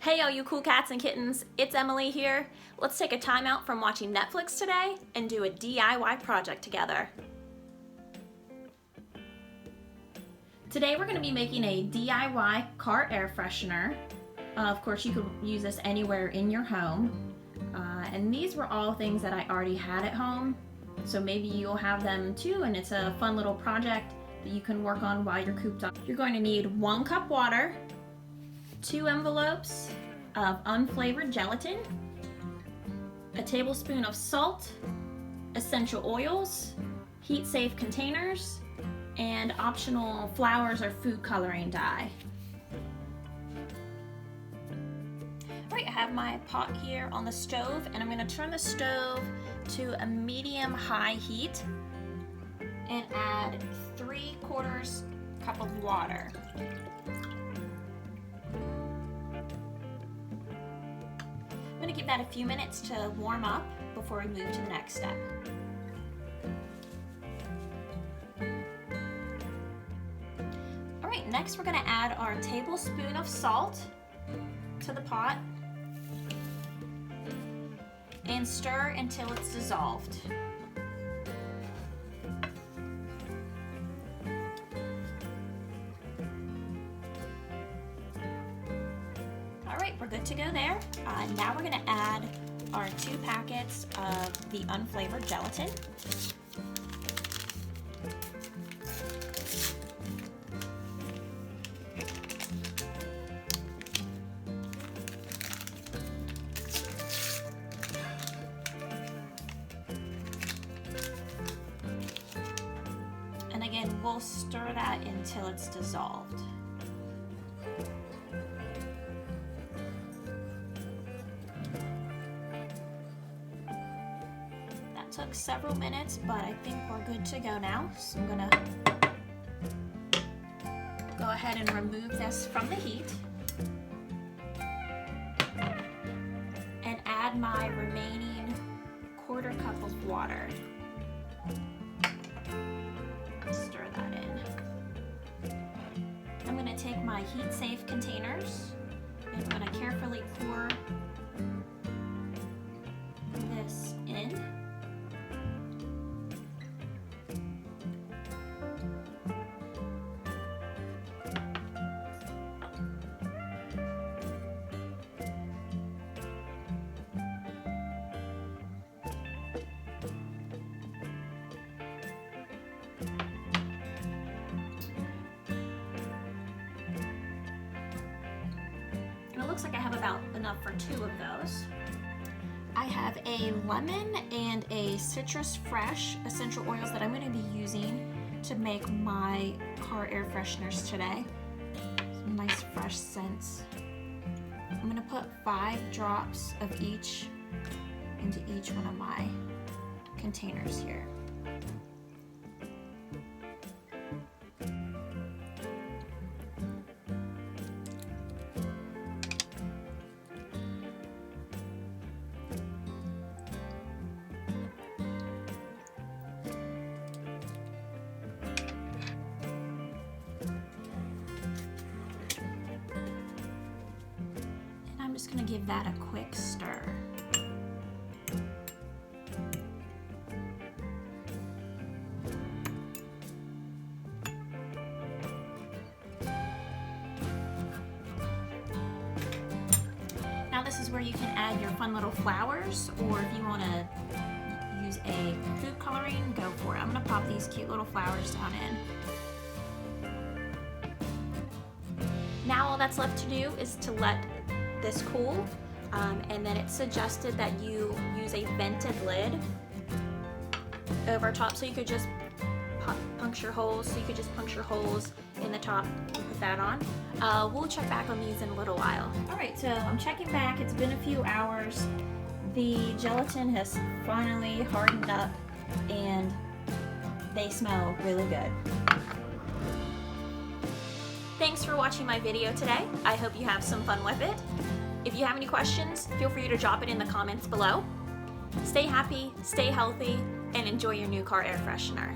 Hey all you cool cats and kittens, it's Emily here. Let's take a time out from watching Netflix today and do a DIY project together. Today we're going to be making a DIY car air freshener. Of course you could use this anywhere in your home. And these were all things that I already had at home. So maybe you'll have them too, and it's a fun little project that you can work on while you're cooped up. You're going to need 1 cup water, 2 envelopes of unflavored gelatin, a tablespoon of salt, essential oils, heat-safe containers, and optional flowers or food coloring dye. Alright, I have my pot here on the stove, and I'm going to turn the stove to a medium-high heat and add 3/4 cup of water. I'm going to give that a few minutes to warm up before we move to the next step. Alright, next we're going to add our tablespoon of salt to the pot and stir until it's dissolved. Alright, we're good to go there. Now we're going to add our 2 packets of the unflavored gelatin. And again, we'll stir that until it's dissolved. That took several minutes, but I think we're good to go now. So I'm gonna go ahead and remove this from the heat and add my remaining 1/4 cup of water. Stir that in. I'm going to take my heat-safe containers and I'm going to carefully pour this in. And it looks like I have about enough for 2 of those. I have a lemon and a citrus fresh essential oils that I'm going to be using to make my car air fresheners today. Some nice fresh scents. I'm going to put 5 drops of each into each one of my containers here. I'm just going to give that a quick stir. Now this is where you can add your fun little flowers, or if you want to use a food coloring, go for it. I'm going to pop these cute little flowers down in. Now all that's left to do is to let this cool, and then it's suggested that you use a vented lid over top, so you could just puncture holes. So you could just puncture holes in the top and put that on. We'll check back on these in a little while. Alright, so I'm checking back. It's been a few hours. The gelatin has finally hardened up and they smell really good. Thanks for watching my video today. I hope you have some fun with it. If you have any questions, feel free to drop it in the comments below. Stay happy, stay healthy, and enjoy your new car air freshener.